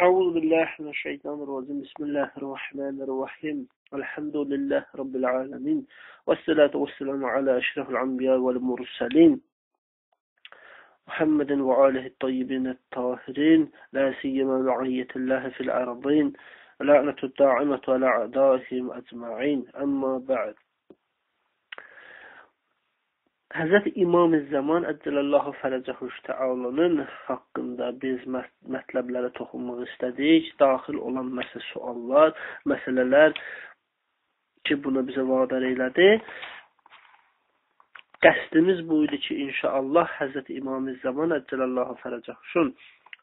أعوذ بالله من الشيطان الرجيم بسم الله الرحمن الرحيم الحمد لله رب العالمين والصلاة والسلام على أشرف الأنبياء والمرسلين محمد وآله الطيبين الطاهرين لا سيما معية الله في الأرضين لعنة الداعمة على أعدائهم أجمعين أما بعد. Həzrət İmam-ı Zaman Əcələllahü Fərəcəhuş Təalanın haqqında biz mətləblərə toxunmaq istədik. Daxil olan suallar, məsələlər ki, bunu bizə vadar elədi. Qəsdimiz bu idi ki, inşallah Həzrət İmam-ı Zaman Əcələllahü Fərəcəhuşun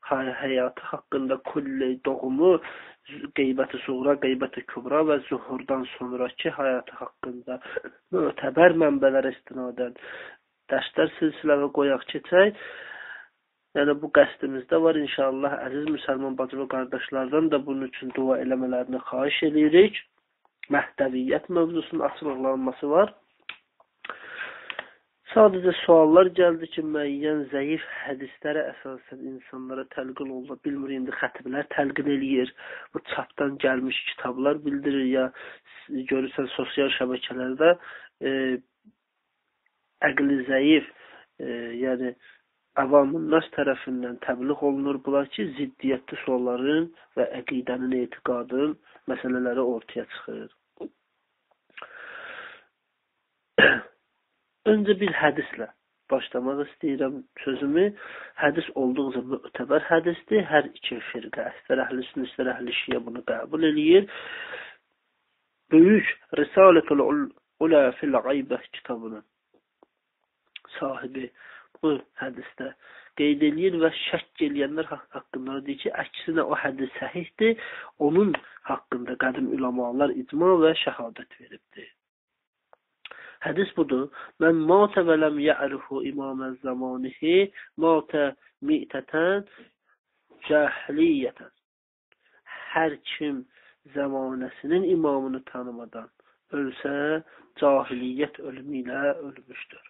həyatı haqqında kulli doğumu, qeybəti suğra, qeybəti kübra və zuhurdan sonraki həyatı haqqında mötəbər mənbələrə istinadən dərslər silsiləvi qoyaq keçək. Yəni bu qəsdimizdə var. İnşallah əziz müsəlman bacı və qardaşlardan da bunun üçün dua eləmələrini xahiş edirik. Məhdəviyyət mövzusunun açıqlanması var. Sadəcə suallar gəldi ki, müəyyən zəif hədislərə əsasən insanlara təlqin olunur. Bilmir, indi xətiblər təlqin eləyir. Bu çapdan gəlmiş kitablar bildirir ya görürsən sosial şəbəkələrdə əqli zəif, yəni avamın nas tərəfindən təbliğ olunur. Bunlar ki, ziddiyyətli sualların və əqidənin, etiqadın məsələləri ortaya çıxır. Öncə bir hədislə başlamaq istəyirəm sözümü. Hədis olduqca mötəbər hədisdir. Hər iki firqə, istər əhl-i sünnə, istər əhl-i şiə bunu qəbul eləyir. Böyük Risalətul Ula fil Qaybə kitabının sahibi bu hədisdə qeyd eləyir və şəkk eləyənlər haqqında deyir ki, əksinə o hədis səhihdir. Onun haqqında qədim üləmalar icma və şəhadət veribdir. Hədis budur. Mən matə və ləm yə'rifu imamən zamanihi matə mi'tətən cəhliyyətən. Hər kim zamanəsinin imamını tanımadan ölsə, cahiliyyət ölümü ilə ölmüşdür.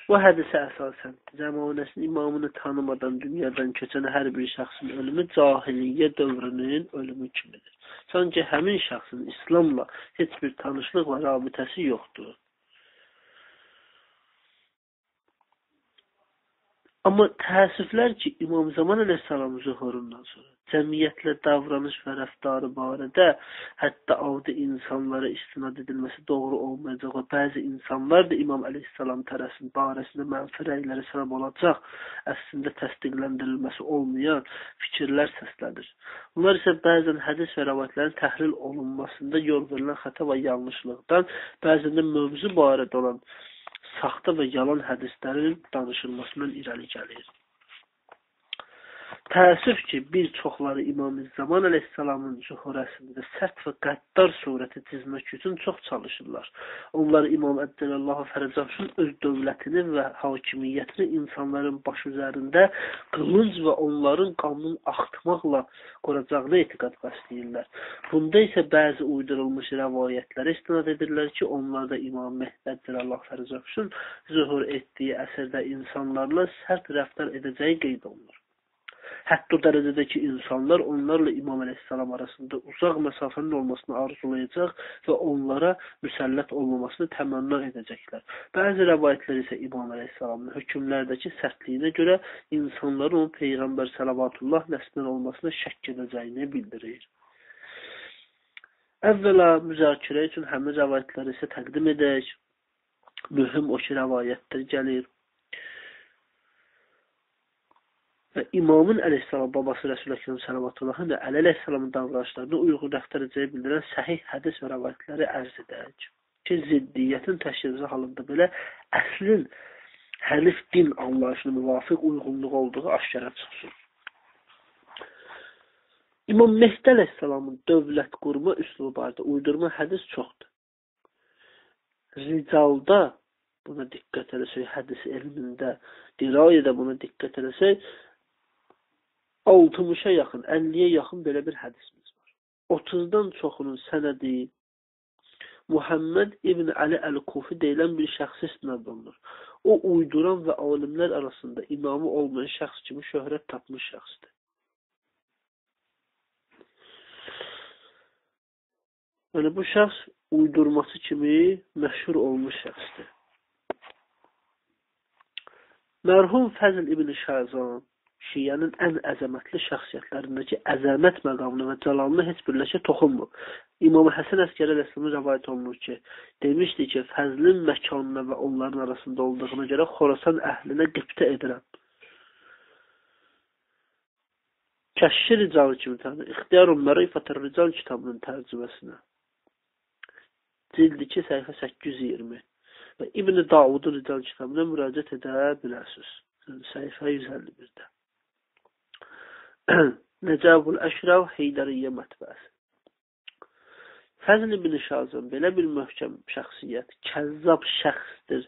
Bu hədisə əsasən zamanəsinin imamını tanımadan dünyadan keçən hər bir şəxsin ölümü cahiliyyə dövrünün ölümü kimidir. Sanki həmin şəxsin İslamla heç bir tanışlıq və rabitəsi yoxdur. Amma təəssüflər ki, İmam Zaman əleyhissalam zuhurundan sonra cəmiyyətlə davranış və rəftarı barədə hətta adi insanlara istinad edilməsi doğru olmayacaq və bəzi insanlar da İmam əleyhissalam tərəfinin barəsində mənfi rəylərə səbəb olacaq, əslində təsdiqləndirilməsi olmayan fikirlər səslənir. Bunlar isə bəzən hədis və rəvayətlərin təhlil olunmasında yol verilən xəta və yanlışlıqdan, bəzən də mövzu barədə olan saxta və yalan hədislərin danışılmasından irəli gəlir. Təəssüf ki, bir çoxları İmam-ı Zaman əleyhissalamın zuhurəsində sərt və qəddar surəti çizmək üçün çox çalışırlar. Onlar İmam Əcələllahü Fərəcəhuşun öz dövlətini və hakimiyyətini insanların baş üzərində qılınc və onların qanunun axtmaqla quracağına etiqad bəsləyirlər. Bunda isə bəzi uydurulmuş rəvayətlərə istinad edirlər ki, onlar da İmam Mehdi Əcələllahü Fərəcəhuşun zuhur etdiyi əsrdə insanlarla sərt rəftar edəcəyi qeyd olunur. Hətta o dərəcədə ki, insanlar onlarla İmam əleyhissalam arasında uzaq məsafənin olmasını arzulayacaq və onlara müsəllət olmamasını təmənna edəcəklər. Bəzi rəvayətlər isə İmam əleyhissalamın hökmlərdəki sərtliyinə görə insanların onun Peyğəmbər səlavatullah nəslindən olmasına şəkk edəcəyini bildirir. Əvvəla müzakirə üçün həmin rəvayətləri isə təqdim edək. Mühüm o ki, rəvayətlər gəlir. Və İmamın əleyhissalam babası Rəsul Əkrəm Səlavatıllahın və Əli əleyhissalamın davranışlarına uyğun rəftar edəcəyi bildirən səhih hədis və rəvayətləri ərz edək ki, ziddiyyətin təşkili halında belə əslin hənif din anlayışına müvafiq uyğunluq olduğu aşkara çıxsın. İmam Mehdi əleyhissalamın dövlət qurma üslubu barədə uydurma hədis çoxdur. Ricalda buna diqqət eləsək, hədis elmində, dirayədə buna diqqət eləsək, 60-a yaxın, 50-yə yaxın belə bir hədisimiz var. 30-dan çoxunun sənədi Muhammed İbn Əli Əl-Kufi deyilən bir şəxsi istinad olunur. O uyduran və alimlər arasında imamı olmayan şəxs kimi şöhrət tapmış şəxsdir. Yəni bu şəxs uydurması kimi məşhur olmuş şəxsdir. Mərhum Fəzl ibn Şazan Şiənin ən əzəmətli şəxsiyyətlərindəki əzəmət məqamına və cəlalına heç bir ləkə toxunmur. İmam Həsən Əskəri əleyhissalamın rəvayət olunur ki, demişdi ki, Fəzlin məkanına və onların arasında olduğuna görə Xorasan əhlinə qibtə edirəm. Kəşşi Ricalı kimi tanır. İxtiyarun Mərifətər Rical kitabının tərcüməsinə. Cild 2, səhifə 820 və İbn-i Davudun Rical kitabına müraciət edə bilərsiniz. Səhifə 151-də. Nəcəbul Əşrəv Heydəriyyə mətbəəsi. Fəzl ibn Şazan belə bir möhkəm şəxsiyyət, kəzzab şəxsdir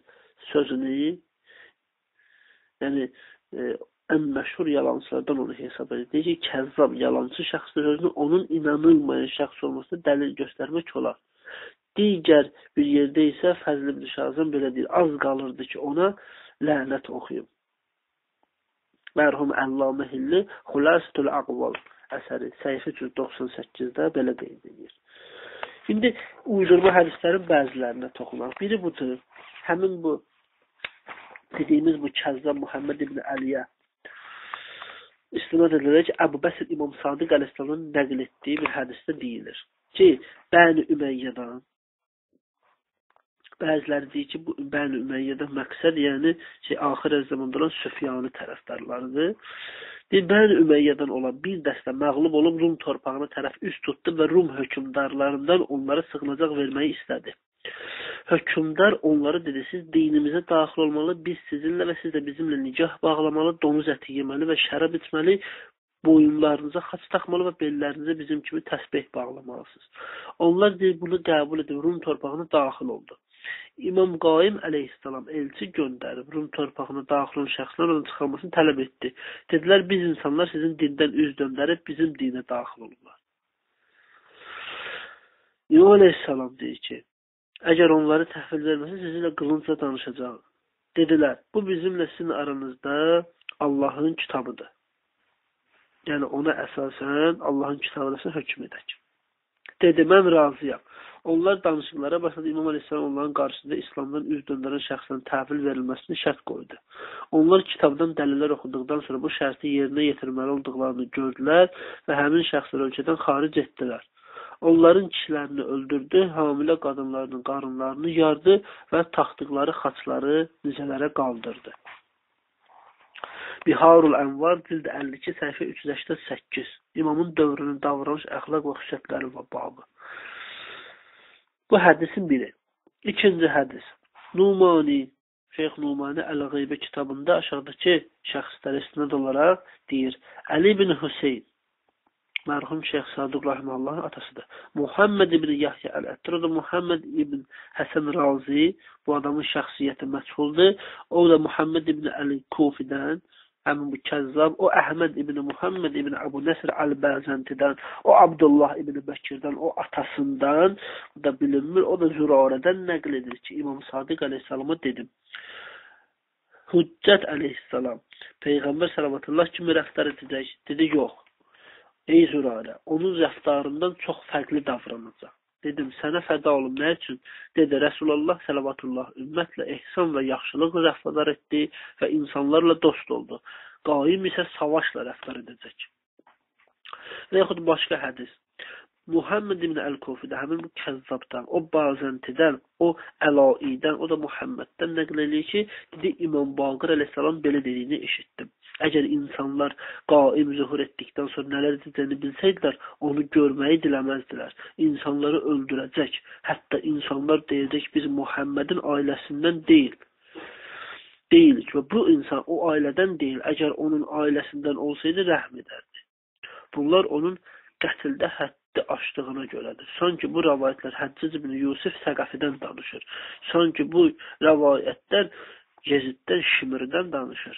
sözünü, yəni ən məşhur yalancılardan onu hesab edir. Deyir ki, kəzzab, yalancı şəxsdir sözünü onun inanılmayan şəxs olmasına dəlil göstərmək olar. Digər bir yerdə isə Fəzl ibn Şazan belə deyir, az qalırdı ki, ona lənət oxuyum. Mərhum Əllamə Hilli Xülasətül Aqval əsəri səhifə 398-də belə qeyd edir. İndi uydurma hədislərin bəzilərinə toxunaq. Biri budur. Həmin bu dediyimiz bu Kəzzab Muhammed ibn Əliyə istinad edilərək Əbu Bəsir İmam Sadiq əleyhissalamın nəql etdiyi bir hədisdə deyilir ki, Bəni Üməyyədən bəziləri deyir ki, bu Bəni Üməyyədən məqsəd, yəni axir zamanda olan Süfyanı tərəfdarlarıdır. Bəni Üməyyədən olan bir dəstə məğlub olub Rum torpağına tərəf üst tutdu və Rum hökmdarlarından onlara sığınacaq verməyi istədi. Hökmdar onları dedi, siz dinimizə daxil olmalı, biz sizinlə və siz də bizimlə nicah bağlamalı, donuz əti yeməli və şərab içməli, boyunlarınıza xaç taxmalı və bellərinizə bizim kimi təsbih bağlamalısınız. Onlar deyir, bunu qəbul edib Rum torpağına daxil oldu. İmam Qaim əleyhissalam elçi göndərib Rum torpağına daxil olan şəxslər onun çıxarmasını tələb etdi. Dedilər, biz insanlar sizin dindən üz döndərib bizim dinə daxil olurlar. İmam əleyhissalam deyir ki, əgər onları təhvil verməsə, sizinlə qılıncla danışacaq. Dedilər, bu bizimlə sizin aranızda Allahın kitabıdır. Yəni ona əsasən Allahın kitabına hökm edək. Dedi, mən razıyam. Onlar danışıqlara başladı. İmam Aleyhisselam onların qarşısında İslamdan üz döndərən şəxslərin təhvil verilməsini şərt qoydu. Onlar kitabdan dəlillər oxuduqdan sonra bu şərti yerinə yetirməli olduqlarını gördülər və həmin şəxsləri ölkədən xaric etdilər. Onların kişilərini öldürdü, hamilə qadınlarının qarınlarını yardı və taxtıqları xaçları nizələrə qaldırdı. Biharul Ənvar cild 52 səhifə 388 İmamın dövrünün davranış, əxlaq və xüsusiyyətləri və babı. Bu hədisin biri. İkinci hədis. Numani, Şeyx Numani Əl-Qeybə kitabında aşağıdakı şəxslər istinad olaraq deyir. Əli ibn Hüseyn, mərhum Şeyx Sadıq Rahiməllahın atasıdır. Muhammed ibn Yahya Əl-Əttir, Muhammed ibn Həsən Razi, bu adamın şəxsiyyəti məchuldur. O da Muhammed ibn Əl-Kufidən, həmin bu Kəzzab, o Əhməd ibn Muhammed ibn Əbu Nəsir Əl-Bəzəntidən, o Abdullah ibn Bəkirdən, o atasından, o da bilinmir, o da Zürarədən nəql edir ki, İmam Sadiq əleyhissalama dedim. Hüccət əleyhissalam, Peyğəmbər salavatullah kimi rəftar edəcək. Dedi, yox. Ey Zürarə, onun rəftarından çox fərqli davranacaq. Dedim, sənə fəda olum, nə üçün? Dedi, Rəsulullah salavatullah ümmətlə ehsan və yaxşılıq rəftar etdi və insanlarla dost oldu. Qaim isə savaşla rəftar edəcək. Və yaxud başqa hədis. Muhammed ibn Əl-Kufidə, həmin bu Kəzzabdan, o Bazəntidən, o Əlaidən, o da Muhammeddən nəql edir ki, dedi, İmam Baqir əleyhissalam belə dediyini eşitdim. Əgər insanlar qaim zühur etdikdən sonra nələr edəcəyini bilsəydilər, onu görməyi diləməzdilər. İnsanları öldürəcək. Hətta insanlar deyəcək, biz Muhammedin ailəsindən deyilik və bu insan o ailədən deyil. Əgər onun ailəsindən olsaydı, rəhm edərdi. Bunlar onun qətildə həddi aşdığına görədir. Sanki bu rəvayətlər Həccic ibn Yusuf Səqəfidən danışır. Sanki bu rəvayətlər Yeziddən, Şimirdən danışır.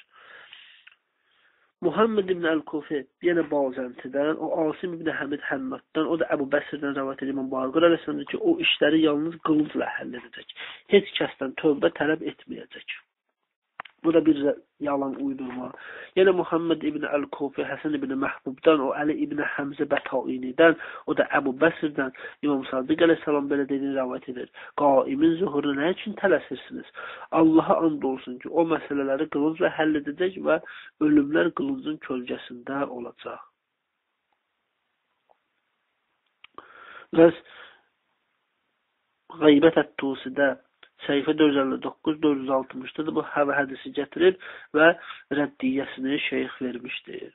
Muhammed ibn Əl-Kufi yenə Bazəntidən, o Asim ibn Həmid Həmmaddan, o da Əbu Bəsirdən rəvayət edir. İmam Baqir əleyhissalam ki, o işləri yalnız qılıncla həll edəcək. Heç kəsdən tövbə tələb etməyəcək. Bu da bir yalan uydurma. Yine Muhammed İbni Əl-Kufi, Həsən İbni Məhbubdan, o Ali İbni Həmzə Bətainidən, o da Əbu Bəsirdən İmam Sadiq əleyhissalam belə dediğini rəvayət edir. Qaimin zuhuruna nə üçün tələsirsiniz? Allaha and olsun ki, o məsələləri qılıncla həll edəcək və ölümlər qılıncın kölgəsində olacaq. Bəs Qeybət Ət-Tusidə səhifə 459-460-da bu hədisi gətirir və rəddiyyəsini şeyx vermişdir.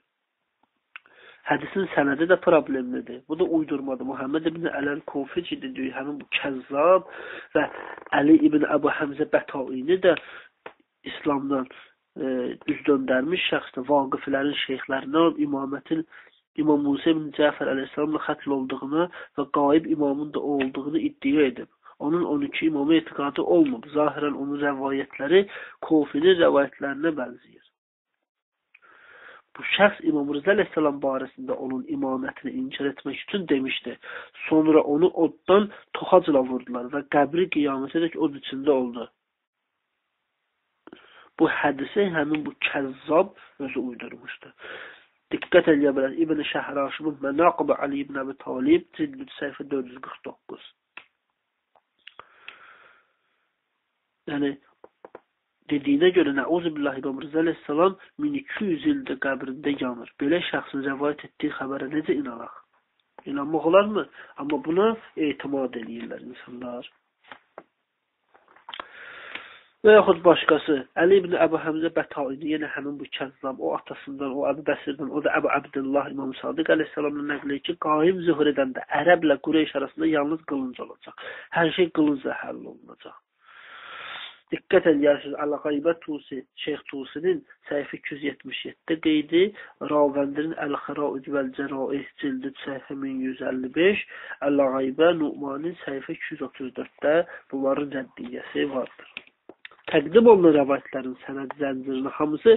Hədisin sənədi də problemlidir. Bu da uydurmadır. Muhammed ibn Əl-Kufi deyir, həmin bu kəzzab və Əli ibn Əbu Həmzə Bətaini də İslamdan üz döndərmiş şəxsdir. Vaqiflərin şeyxlərindən imamətin İmam Musa ibn Cəfər əleyhissalamla xətl olduğunu və qaib imamın da olduğunu iddia edib. Onun 12 imamı etiqadı olmadı. Zahirən onun rəvayətləri Kufinin rəvayətlərinə bənzəyir. Bu şəxs İmam Rıza əleyhissalam barəsində onun imamətini inkar etmək üçün demişdi. Sonra onu oddan toxacla vurdular və qəbri qiyamətədək od içində oldu. Bu hədisi həmin bu kəzzab özü uydurmuşdu. Diqqət eləyə bilər. İbn-i Şəhraşımın Mənaqib Ali ibn Əbi Talib cildü səhifə 449. Yəni dediyinə görə Nəuzubillahi İmam Rıza əleyhissalam 1200 ildə qəbrində yanır. Belə şəxsin rəvayət etdiyi xəbərə necə inanaq? İnanmaq olarmı? Amma buna etimad edirlər insanlar. Və yaxud başqası, Əli ibn Əbu Həmzə Bətaini, yenə həmin bu kəzzab, o atasından, o Əbu Bəsirdən, o da Əbu Abdullah İmam Sadiq əleyhissalamla nəql edir ki, qaim zühur edəndə ərəblə Qureyş arasında yalnız qılınc olacaq. Hər şey qılıncla həll olunacaq. Diqqət edirsiniz, Əl-Qeybət Tusi, Şeyx Tusinin səhifə 277-də qeydi, Ravəndirin Əl-Xəraid vəl-Cəraih cildi səhifə 1155, Əl-Qeybə Nu'manin səhifə 234-də bunların rəddiyyəsi vardır. Təqdim olunan rəvayətlərin sənəd zəncirinin hamısı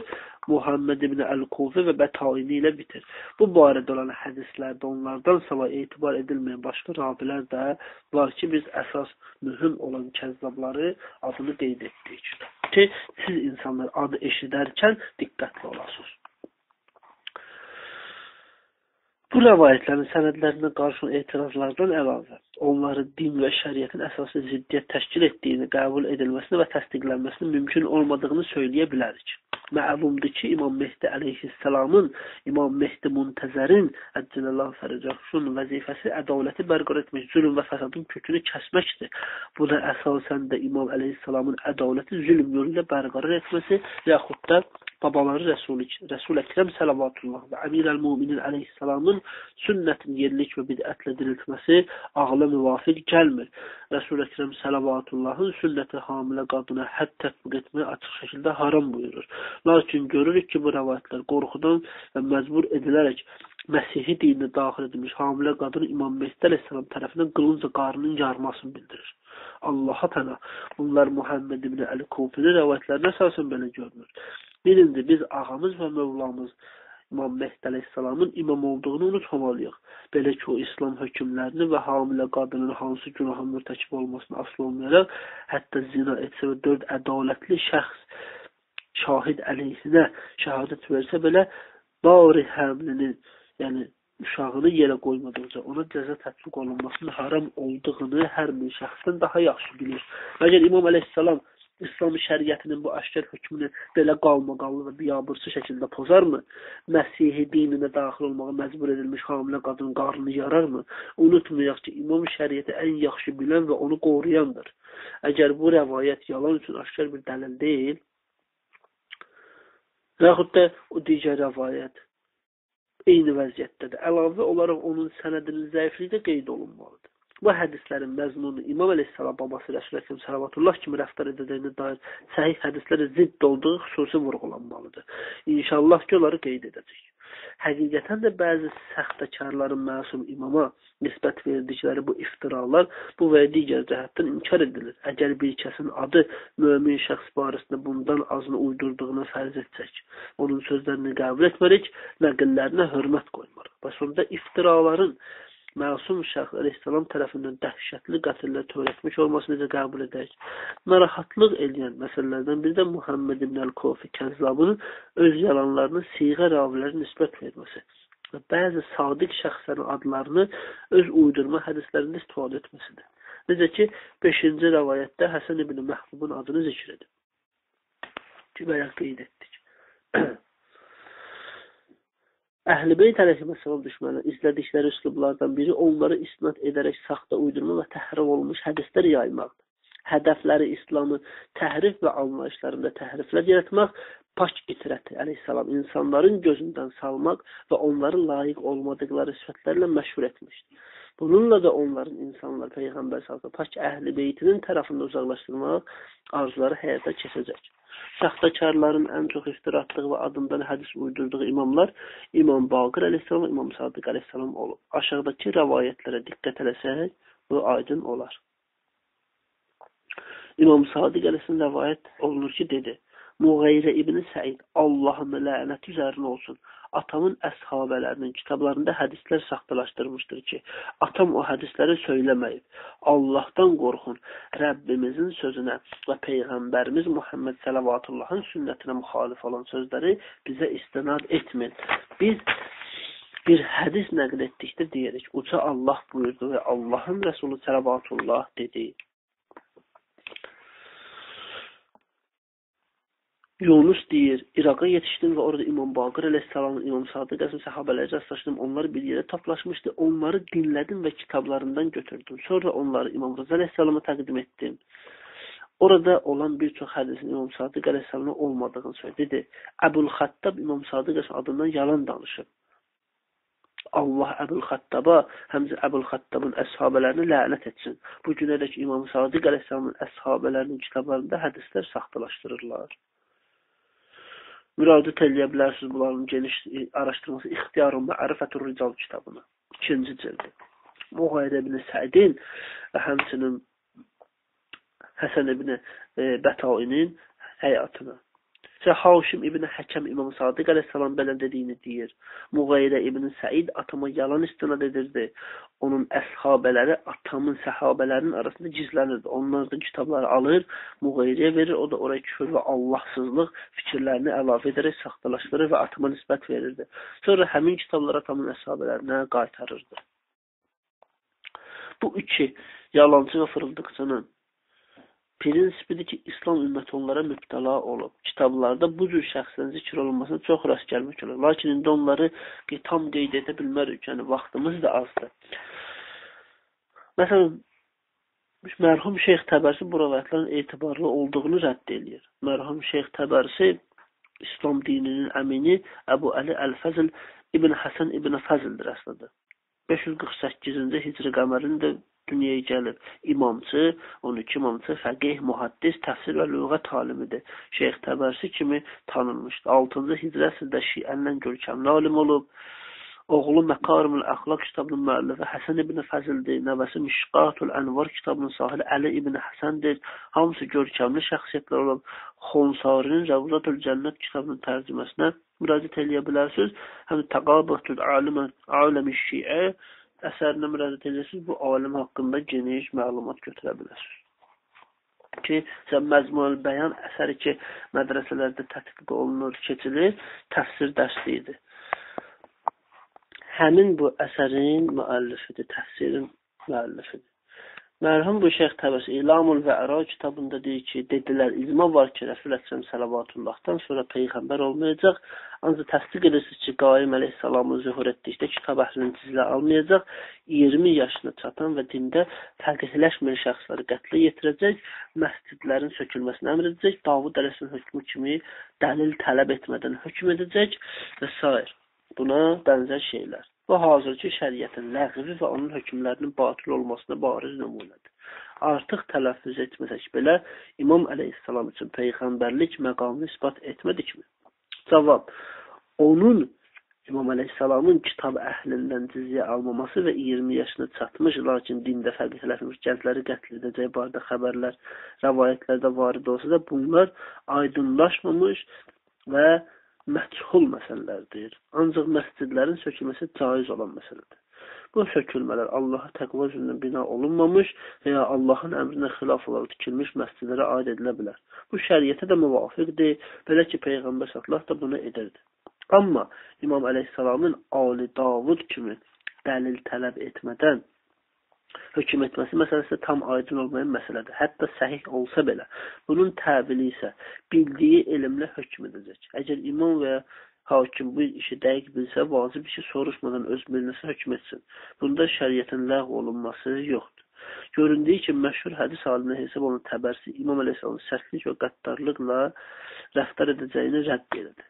Muhammed ibn Əl-Kufi və Bətaini ilə bitir. Bu barədə olan hədislərdə onlardan sonra etibar edilməyən başqa ravilər də var ki, biz əsas mühüm olan kəzzabları adını qeyd etdik. Ki, siz insanlar adı eşidərkən diqqətli olasınız. Bu rəvayətlərin sənədlərinə qarşı etirazlardan əlavə, onları din və şəriətin əsası ziddiyyət təşkil etdiyini, qəbul edilməsini və təsdiqlənməsinin mümkün olmadığını söyləyə bilərik. Məlumdur ki, İmam Mehdi əleyhissalamın, İmam Mehdi Muntəzərin Əccələllahu fərəcəhşun vəzifəsi ədaləti bərqərar etmək, zülm və fəsadın kökünü kəsməkdir. Buna əsasən də İmam əleyhissalamın ədaləti zülm yolu ilə bərqərar etməsi yaxud da babaları Resul Əkrəm Səlavatullah və Əmir Əl-Muminin əleyhissalamın sünnətin yerlik və bidətlə diriltməsi ağla müvafiq gəlmir. Resul Əkrəm Səlavatullahın sünnəti hamilə qadına hədd tətbiq etməyə açıq şəkildə haram buyurur. Lakin görürük ki, bu rəvayətlər qorxudan və məcbur edilərək Məsihi dininə daxil edilmiş hamilə qadını İmam Mehdi əleyhissalam tərəfindən qılınca qarnının yarmasını bildirir. Allaha təala bunlar Muhammed ibn Əl-Kufinin rəvayətlərinə əsasən belə görünür. Birinci, biz ağamız və Mövlamız İmam Mehdi əleyhissalamın imam olduğunu unutmamalıyıq. Belə ki, o İslam hökmlərini və hamilə qadının hansı günahın mürtəkib olmasını asılı olmayaraq, hətta zina etsə və 4 ədalətli şəxs şahid əleyhinə şəhadət versə belə, bari həmlinin, yəni uşağını yerə qoymadıqca ona cəza tətbiq olunmasının haram olduğunu hər bir şəxsdən daha yaxşı bilir. Məgər İmam əleyhissalam İslam şəriətinin bu aşkar hökmünü belə qalmaqallı və biabırçı şəkildə pozarmı? Məsihi dininə daxil olmağa məcbur edilmiş hamilə qadının qarnını yararmı? Unutmayaq ki, İmam şəriəti ən yaxşı bilən və onu qoruyandır. Əgər bu rəvayət yalan üçün aşkar bir dəlil deyil, yaxud da o digər rəvayət eyni vəziyyətdədir. Əlavə olaraq onun sənədinin zəifliyi də qeyd olunmalıdır. Bu hədislərin məzmunu İmam əleyhissalam babası Rəsul Əkrəm Səlavatullah kimi rəftar edəcəyinə dair səhih hədislərə zidd olduğu xüsusi vurğulanmalıdır. İnşallah ki, onları qeyd edəcək. Həqiqətən də bəzi səxtəkarların məsum imama nisbət verdikləri bu iftiralar bu və digər cəhətdən inkar edilir. Əgər bir kəsin adı mömin şəxs barəsində bundan azını uydurduğuna fərz etsək, onun sözlərini qəbul etmərik, nəqillərinə hörmət qoymarıq. Və sonunda iftiraların Məsum şəxs əleyhissalam tərəfindən dəhşətli qətillər törətmiş olmasını necə qəbul edək? Narahatlıq eləyən məsələlərdən biri də Muhammed ibn Əl-Kofi Kəzzabın öz yalanlarını siğə ravilərə nisbət verməsi və bəzi sadiq şəxslərin adlarını öz uydurma hədislərində istifadə etməsidir. Necə ki, 5-ci rəvayətdə Həsən ibn Məhbubun adını zikr edib. Ki, bayaq qeyd etdik. Əhl-i Beyt əleyhissalam düşmənləri izlədikləri üslublardan biri onları isnad edərək saxta uydurma və təhrif olunmuş hədislər yaymaqdır. Hədəfləri İslamı təhrif və anlayışlarında təhriflər yaratmaq, pak itirəti əleyhissalam insanların gözündən salmaq və onları layiq olmadıqları sifətlərlə məşhur etmişdir. Bununla da onların insanlar Peyğəmbər sallallahu pak Əhl-i Beytinin tərəfində uzaqlaşdırmaq arzuları həyata keçəcək. Saxtakarların ən çox iftira atdığı və adından hədis uydurduğu imamlar İmam Baqir əleyhissalam və İmam Sadiq əleyhissalam olub. Aşağıdakı rəvayətlərə diqqət eləsək, bu aydın olar. İmam Sadiq əleyhissalam rəvayət olunur ki, dedi: Muğeyrə ibn Səid, Allahın lənəti üzərinə olsun, atamın əshabələrinin kitablarında hədislər saxtalaşdırmışdır ki, atam o hədisləri söyləməyib. Allahdan qorxun, Rəbbimizin sözünə və Peyğəmbərimiz Muhammed Səlavatıllahın sünnətinə müxalif olan sözləri bizə istinad etmin. Biz bir hədis nəql etdikdə deyirik, uca Allah buyurdu və Allahın Rəsulü Səlavatullah dedi. Yunus deyir, İraqa yetişdim və orada İmam Baqir əleyhissalamın, İmam Sadiq əleyhissalam səhabələri rastlaşdım. Onlar bir yerə toplaşmışdı. Onları dinlədim və kitablarından götürdüm. Sonra onları İmam Rıza əleyhissalama təqdim etdim. Orada olan bir çox hədisin İmam Sadiq əleyhissalamın olmadığını söyledi. Dedi, Əbul-Xattab İmam Sadiq əleyhissalam adından yalan danışıb. Allah Əbul-Xattaba, həmcə Əbul-Xattabın əshabələrini lənət etsin. Bu günədək İmam Sadiq əleyhissalamın əshabələrinin kitablarında hədislər saxtalaşdırırlar. Müraciət eləyə bilərsiniz bunların geniş araşdırması İxtiyar-ı Ma'rifətur Rical kitabına. 2-ci cildi. Muğeyrə ibn Səidin və həmçinin Həsən ibn Bətainin həyatına. Haşim ibn Həkəm İmam Sadiq əleyhissalam belə dediyini deyir. Muğeyrə ibn Səid atama yalan istinad edirdi. Onun əshabələri atamın səhabələrinin arasında gizlənirdi. Onlar da kitabları alır, Muğeyrəyə verir. O da oraya küfür və Allahsızlıq fikirlərini əlavə edərək saxtalaşdırır və atama nisbət verirdi. Sonra həmin kitabları atamın əshabələrinə qaytarırdı. Bu iki yalancı və fırıldıqçının prinsipidir ki, İslam ümməti onlara mübtəla olub. Kitablarda bu cür şəxslərin zikr olunmasına çox rast gəlmək olur. Lakin indi onları tam qeyd edə bilmərik. Yəni, vaxtımız da azdır. Məsələn, mərhum Şeyx Təbərsi bu rəvayətlərin etibarlı olduğunu rədd edir. Mərhum Şeyx Təbərsi İslam dininin əmini Əbu Əli Əl-Fəzl İbn Həsən İbn Fəzldir əslində. 548-ci Hicri qəmərində dünyaya gəlib. İmamçı, 12 imamçı, fəqih, muhaddis, təfsir və lüğət alimidir. Şeyx Təbərsi kimi tanınmışdır. 6-cı Hicri əsrdə Şiənlə görkəmli alim olub. Oğlu Məkarimul Əxlaq kitabının müəllifi Həsən ibn Fəzildir. Nəvəsi Mişqatul Ənvar kitabının sahibi Əli ibn Həsəndir. Hamısı görkəmli şəxsiyyətlər olub. Xonsarinin Rəvzatul Cənnət kitabının tərcüməsinə müraciət eləyə bilərsiniz. Həm Təqabətul Aləmi Şiə əsərinə müraciət edirsiniz, bu alim haqqında geniş məlumat götürə bilərsiniz. Ki, Məzmunul Bəyan əsəri ki, mədrəsələrdə tətbiq olunur, keçilir, təfsir dərsliyidir. Həmin bu əsərin müəllifidir, təfsirin müəllifidir. Mərhum bu Şeyx Təbəsi İlamul Və'ra kitabında deyir ki, dedilər, icma var ki, Rəsul Əsələm Səlavatıllahdan sonra Peyğəmbər olmayacaq. Ancaq təsdiq edirsiniz ki, Qaim əleyhissalamın zühur etdikdə kitab əhlinin cizlə almayacaq. 20 yaşına çatan və dində fəqihləşməyən şəxsləri qətlə yetirəcək, məscidlərin sökülməsini əmr edəcək, Davud əleyhissalamın hökmü kimi dəlil tələb etmədən hökm edəcək və s. Buna bənzər şeylər. Bu hazırki şəriətin ləğvi və onun hökmlərinin batil olmasına bariz nümunədir. Artıq tələffüz etməsək belə İmam əleyhissalam üçün peyğəmbərlik məqamını isbat etmədikmi? Cavab, onun İmam əleyhissalamın kitab əhlindən cizyə almaması və 20 yaşına çatmış, lakin dində fəqihləşmiş gəncləri qətl edəcək barədə xəbərlər, rəvayətlərdə varid olsa da bunlar aydınlaşmamış və məchul məsələlərdir. Ancaq məscidlərin sökülməsi caiz olan məsələdir. Bu sökülmələr Allaha təqva üzrə bina olunmamış və ya Allahın əmrinə xilaf olaraq tikilmiş məscidlərə aid edilə bilər. Bu şəriətə də müvafiqdir, belə ki, Peyğəmbər sallallahu da bunu edirdi. Amma İmam əleyhissalamın Ali Davud kimi dəlil tələb etmədən hökm etməsi məsələsi tam aydın olmayan məsələdir. Hətta səhih olsa belə, bunun təbili isə bildiyi elmlə hökm edəcək. Əgər imam və ya hakim bu işi dəqiq bilsə, vacib işi soruşmadan öz bilməsi hökm etsin. Bunda şəriətin ləğv olunması yoxdur. Göründüyü ki, məşhur hədis alimə hesab olunan Təbərsi İmam əleyhissalamın sərtlik və qəddarlıqla rəftar edəcəyini rədd edir.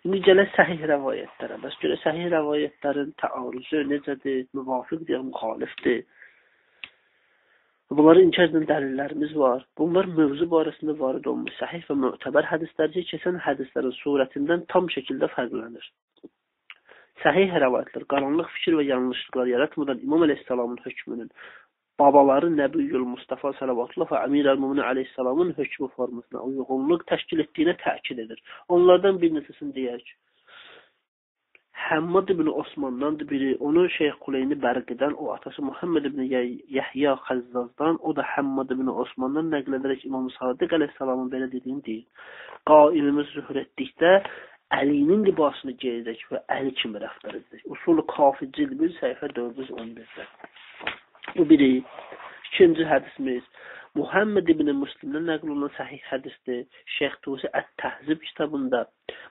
İndi gələk səhih rəvayətlərə. Bəs görə səhih rəvayətlərin təarruzu necədir, müvafiqdir, müxalifdir? Bunları inkar edən dəlillərimiz var. Bunlar mövzu barəsində varid olmuş səhih və mötəbər hədislərcə keçən hədislərin surətindən tam şəkildə fərqlənir. Səhih rəvayətlər qaranlıq fikir və yanlışlıqlar yaratmadan İmam əleyhissalamın hökmünün babaları Nəbiyyül Mustafa sallallahu və Əmir əl-Müminin əleyhissalamın hökmü formasına uyğunluq təşkil etdiyinə təkid edir. Onlardan bir neçəsini deyək. Həmmad ibn Osmandandır biri, onu Şeyx Kuleyni Bərqidən, o atası Muhammed ibn Yəhya Xəzzazdan, o da Həmmad ibn Osmandan nəql edərək İmam Sadiq əleyhissalamın belə dediyini deyir. Qaimimiz zühur etdikdə Əlinin libasını geyəcək və Əli kimi rəftar edəcək. Usul-u Kafi cild 1 səhifə 411-də. Bu biri. İkinci hədisimiz Muhammed ibn Müslimdən nəql olunan səhih hədisdir. Şeyx Tusi Ət-Təhzib kitabında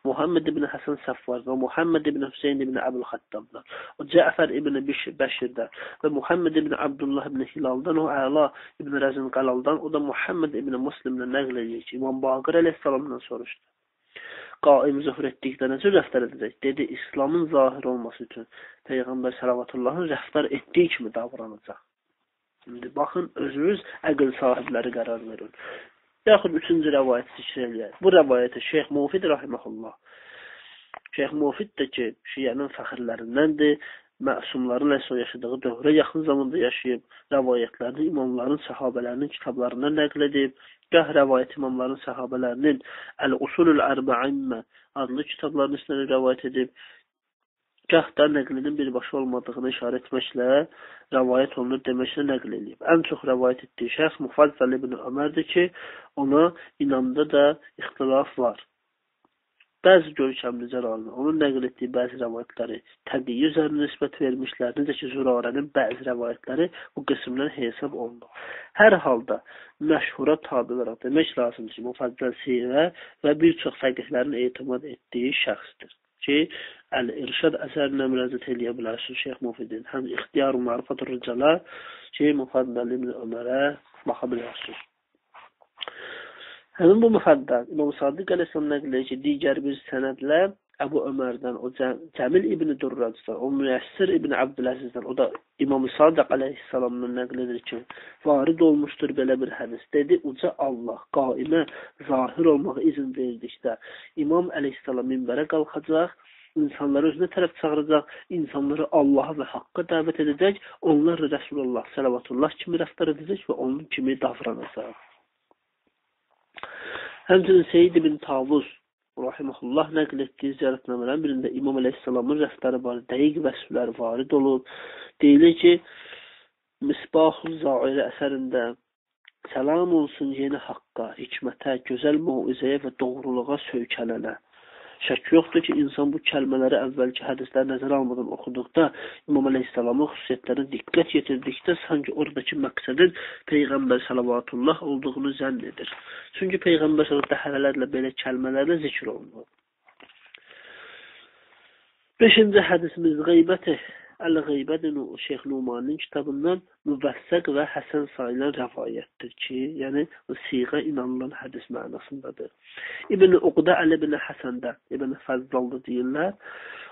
Muhammed ibn Həsən Səffar və Muhammed ibn Hüseyn ibn Əbul-Xattabdan, o Cəfər ibn Bəşirdən və Muhammed ibn Abdullah ibn Hilaldan, o Əla ibn Rəzin Qalaldan, o da Muhammed ibn Müslimdən nəql edir ki, İmam Baqir əleyhissalamdan soruşdu. Qaim zühur etdikdə necə rəftar edəcək? Dedi, İslamın zahir olması üçün Peyğəmbər səlavatıllahın rəftar etdiyi kimi davranacaq. Şimdi baxın, özünüz əql sahibləri qərar verin. Yaxud üçüncü rəvayəti zikr eləyək. Bu rəvayəti Şeyx Mufid rahiməhullah. Şeyx Mufid də ki, şiənin fəxirlərindəndir. Məsumların əsr yaşadığı dövrə yaxın zamanda yaşayıb, rəvayətlərini imamların, səhabələrinin kitablarından nəql edib, gah rəvayət imamların, səhabələrinin Əl-Usulul Ərbə'immə adlı kitablarının üstünə rəvayət edib, gah da nəqlinin birbaşa olmadığını işarə etməklə rəvayət olunur deməklə nəql edib. Ən çox rəvayət etdiyi şəxs Mufazzal ibn Ömərdir ki, ona inamda da ixtilaf var. Bəzi görkəmli cəlalına onun nəql etdiyi bəzi rəvayətləri təbii üzərinə nisbət vermişlər, necə ki, Zürarənin bəzi rəvayətləri bu qismdən hesab olunur. Hər halda məşhura tabi olaraq demək lazımdır ki, Mufazzal sirə və bir çox fəqihlərin etimad etdiyi şəxsdir ki, Əl-İrşad əsərinə müraciət eləyə bilərsiniz Şeyx Mufidin. Həm İxtiyar-ı Ma'rifatur Ricala ki, Mufazzal ibn Ömərə baxa bilərsiniz. Həmin bu müfəddəl İmam Sadiq əleyhissalam nəql edir ki, digər bir sənədlə Əbu Ömərdən, o Cəmil ibn Durracdan, o Müyəssir ibn Abdüləzizdən, o da İmam Sadiq əleyhissalamdan nəql edir ki, varid olmuşdur belə bir hədis. Dedi, uca Allah qaimə zahir olmağa izin verdikdə İmam əleyhissalam minbərə qalxacaq, insanları özünə tərəf çağıracaq, insanları Allaha və haqqa dəvət edəcək, onlar Rəsulullah sələvatullah kimi rəftar edəcək və onun kimi davranacaq. Həmçinin Seyyid ibn Tavus rahiməhullah nəql etdiyi ziyarətnamələrin birində İmam əleyhissalamın rəftarı barədə dəqiq vəsflər varid olub. Deyilir ki, Misbahul Zairə əsərində səlam olsun yeni haqqa, hikmətə, gözəl mauizəyə və doğruluğa söykənənə. Şək yoxdur ki, insan bu kəlmələri əvvəlki hədisləri nəzərə almadan oxuduqda, İmam əleyhissalamın xüsusiyyətlərinə diqqət yetirdikdə sanki oradakı məqsədin Peyğəmbər salavatullah olduğunu zənn edir. Çünki Peyğəmbər salavatullah dəfələrlə belə kəlmələrlə zikr olunur. 5-ci hədisimiz qeybəti. Əl-Qeybədin o Şeyx Numanın kitabından müvəssəq və həsən sayılan rəvayətdir ki, yəni siğə inanılan hədis mənasındadır. İbn-i Uqda Əli ibn Həsəndə, İbn-i Fəzzalda deyirlər,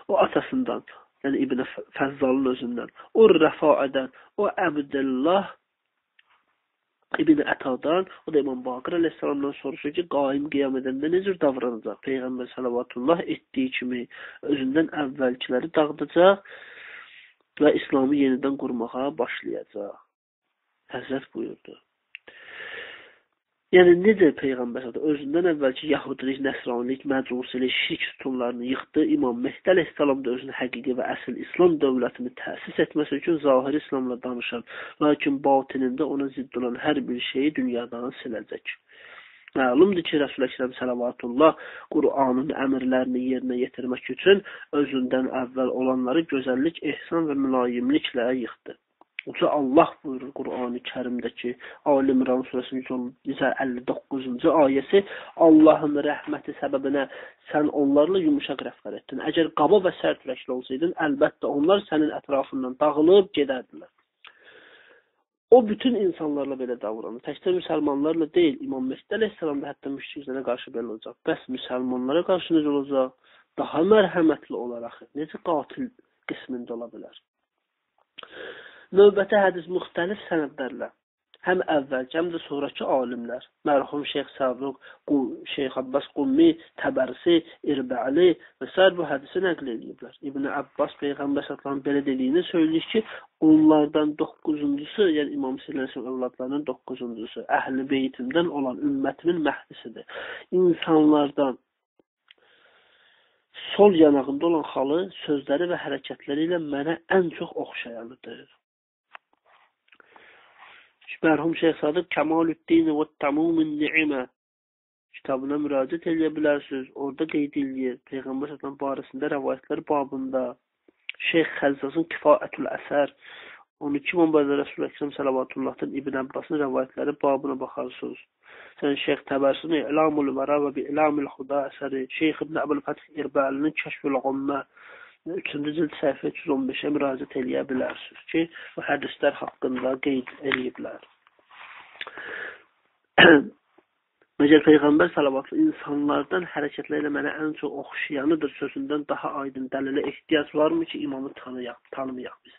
o atasından, yəni İbn-i Fəzzalın özündən, o Rəfaədən, o Əbdəllah İbn-i Ətadan, o da İmam Baqir əleyhissalamdan soruşur ki, qaim qiyam edəndə necə davranacaq? Peyğəmbər salavatullah etdiyi kimi özündən əvvəlkiləri dağıdacaq və İslamı yenidən qurmağa başlayacaq. Həzrət buyurdu. Yəni necə Peyğəmbər özündən əvvəlki Yahudilik, Nəsranilik, Məcusilik, şirk sütunlarını yıxdı, İmam Mehdi əleyhissalam da özünün həqiqi və əsl İslam dövlətini təsis etməsi üçün zahiri İslamla danışan, lakin batinində ona zidd olan hər bir şeyi dünyadan siləcək. Məlumdur ki, Rəsul Əkrəm Səlavatullah Qur'anın əmrlərini yerinə yetirmək üçün özündən əvvəl olanları gözəllik, ehsan və mülayimliklə yıxdı. Uca Allah buyurur Qur'an-ı Kərimdəki Ali İmran surəsinin 159-cu ayəsi, Allahın rəhməti səbəbinə sən onlarla yumuşaq rəftar etdin. Əgər qaba və sərt ürəkli olsaydın, əlbəttə onlar sənin ətrafından dağılıb gedərdilər. O bütün insanlarla belə davranır. Təkcə müsəlmanlarla deyil, İmam Mehdi əleyhissalam da hətta müşriklərə qarşı belə olacaq. Bəs müsəlmanlara qarşı necə olacaq? Daha mərhəmətli olaraq, necə qatil qismində ola bilər? Növbəti hədis müxtəlif sənədlərlə, həm əvvəlki, həm də sonraki alimlər, mərhum Şeyx Səbuq, Şeyx Abbas Qummi, Təbərsi, İrbəli və s. bu hədisi nəql ediblər. İbn Abbas Peyğəmbər sallallahu belə dediyini söyləyir ki, onlardan 9-cusu, yəni İmam Hüseyn övladlarının 9-cusu, əhl-i beytimdən olan ümmətimin məhdisidir. İnsanlardan sol yanağında olan xalı, sözləri və hərəkətləri ilə mənə ən çox oxşayanıdır. Mərhum Şeyx Sadıq Kəmalüddin və Təmumin Ni'imə kitabına müraciət edə bilərsiniz. Orada qeyd edilir. Peyğəmbər sallallahu barəsində rəvayətlər babında Şeyx Xəzzazın Kifayətül Əsər 12 Məbədə Rəsul Əkrəm Səlavatıllahdan İbn Abbasın rəvayətləri babına baxarsınız. Sən Şeyx Təbərsini İlamul Vəra və İlamul Huda əsəri, Şeyx İbn Əbülfəth İrbəlinin Kəşfül Ummə 3-cü cild səhifə 315-ə müraciət edə bilərsiniz ki, bu hədislər haqqında qeyd ediblər. Məgər Peyğəmbər salavatlı insanlardan hərəkətlərlə mənə ən çox oxşayanıdır sözündən daha aydın dəlilə ehtiyac varmı ki, imamı tanımayaq biz?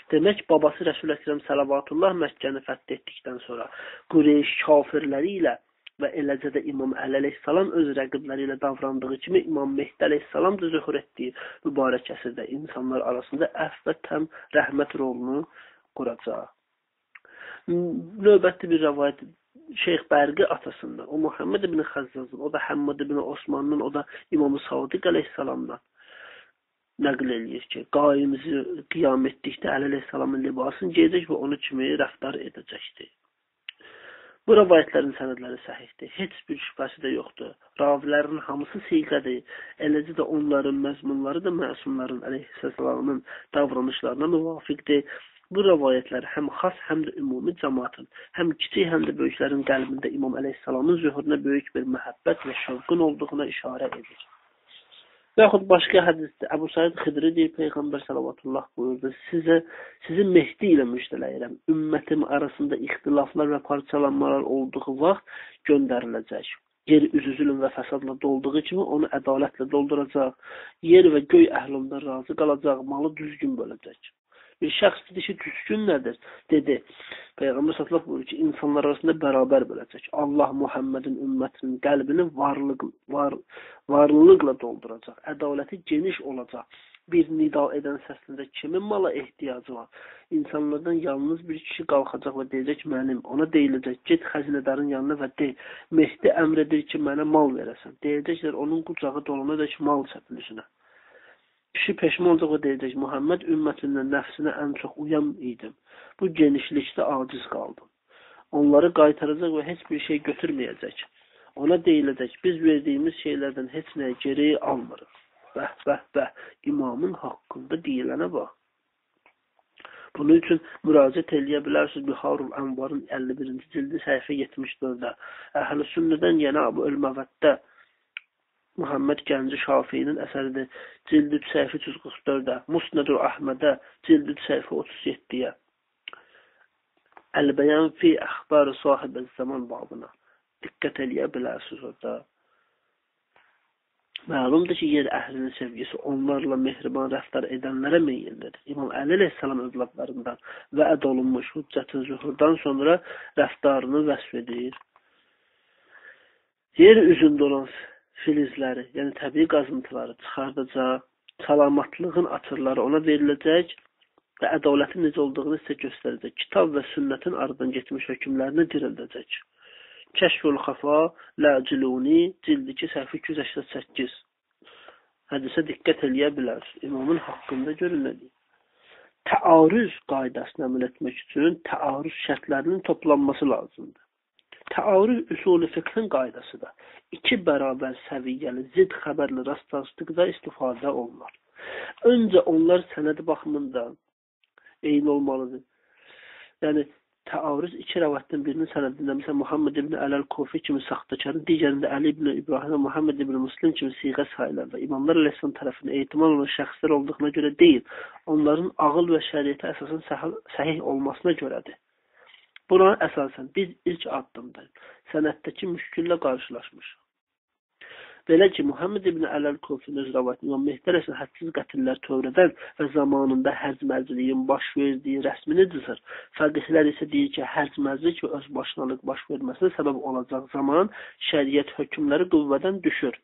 Demək, babası Rəsul Əkrəm Səlavatullah Məkkəni fəth etdikdən sonra Qureyş kafirləri ilə və eləcə də İmam Əli əleyhissalam öz rəqibləri ilə davrandığı kimi İmam Mehdi əleyhissalam da zühur etdiyi mübarək əsrdə insanlar arasında əfv və təm rəhmət rolunu quracaq. Növbəti bir rəvayət Şeyx Bərqi atasından, o Muhammed ibn Xəzzazın, o da Həmmad ibn Osmanın, o da İmam-ı Sadiq əleyhissalamdan nəql edir ki, qaimizi qiyam etdikdə Əli əleyhissalamın libasını geyəcək və onu kimi rəftar edəcəkdir. Bu rəvayətlərin sənədləri səhihdir. Heç bir şübhəsi də yoxdur. Ravilərin hamısı siğədir. Eləcə də onların məzmunları da məsumların əleyhissalamın davranışlarına müvafiqdir. Bu rəvayətlər həm xas, həm də ümumi cəmaatın, həm kiçik, həm də böyüklərin qəlbində İmam əleyhissalamın zühuruna böyük bir məhəbbət və şövqün olduğuna işarə edir. Və yaxud başqa hədisdə Əbu Said Xidri deyir, Peyğəmbər salavatullah buyurdu, sizi Mehdi ilə müjdələyirəm. Ümmətim arasında ixtilaflar və parçalanmalar olduğu vaxt göndəriləcək. Yer üzü və fəsadla dolduğu kimi onu ədalətlə dolduracaq. Yer və göy əhlindən razı qalacaq, malı düzgün böləcək. Bir şəxs dedi ki, düzgün nədir? Dedi, Peyğəmbər sallallahu buyurur ki, insanlar arasında bərabər böləcək. Allah Muhammedin ümmətinin qəlbini varlılıqla dolduracaq. Ədaləti geniş olacaq. Bir nida edən səslində kimin mala ehtiyacı var? İnsanlardan yalnız bir kişi qalxacaq və deyəcək mənim. Ona deyiləcək, get xəzinədarın yanına və dey. Mehdi əmr edir ki, mənə mal verəsən. Deyəcəklər, onun qucağı dolana dək mal səpilişinə. Kişi peşman olacaq və deyəcək, Muhammed ümmətinin nəfsinə ən çox uyan idim. Bu genişlikdə aciz qaldım. Onları qaytaracaq və heç bir şey götürməyəcək. Ona deyiləcək, biz verdiyimiz şeylərdən heç nəyə geri almırıq. İmamın haqqında deyilənə bax. Bunun üçün müraciət eləyə bilərsiniz Biharul Anvarın 51-ci cildi səhifə 74-də. Əhl-i Sünnədən yenə Əbu Ül-Məvəddə Muhammed Gənci Şafiinin əsəridir. Cildi 3 səhifə 344-də. Musnədur Əhmədə cildi 3 səhifə 37-yə. Əl-Bəyan fi əxbar sahibə zaman babına. Diqqət eləyə bilərsiniz orada. Məlumdur ki, yer əhlinin sevgisi onlarla mehriban rəftar edənlərə meyillidir. İmam Əli əleyhissalam övladlarından vəd olunmuş hüccətin zühurdan sonra rəftarını vəsf edir. Yer üzündə olan filizləri, yəni təbii qazıntıları çıxardacaq, salamatlığın açırları ona veriləcək və ədalətin necə olduğunu sizə göstərəcək. Kitab və sünnətin aradan getmiş hökmlərini dirildəcək. Kəşfül Xafa, Ləciluni, cildi 2, səhv 288. Hədisə diqqət eləyə bilər. İmamın haqqında görün nə deyir. Təarüz qaydasını əməl etmək üçün təarüz şərtlərinin toplanması lazımdır. Təarüz üsulü fiqhin qaydasıdır. 2 bərabər səviyyəli zid xəbərli rastlaşdıqda istifadə olunur. Öncə onlar sənəd baxımından eyni olmalıdır. Yəni təarüz 2 rəvayətdən birinin sənədində, məsələn, Muhammed ibn Əl-Kufi kimi saxtakarın, digərində Əli ibn İbrahim və Muhammed ibn Müslim kimi siğə sayılar və İmamlar Əleyhisselam tərəfindən ehtimal olan şəxslər olduğuna görə deyil, onların ağıl və şəriətə əsasən səhih olmasına görədir. Buna əsasən biz ilk addımda sənəddəki müşküllə qarşılaşmışıq. Belə ki, Muhammed ibn Əl-Kufin öz rəvayətində İmam Mehdi əleyhissalam hədsiz qətillər törədən və zamanında hərc-mərciliyin baş verdiyi rəsmini cızır. Fəqihlər isə deyir ki, hərc-mərcilik və özbaşınalıq baş verməsinə səbəb olacaq zaman şəriət hökmləri qüvvədən düşür.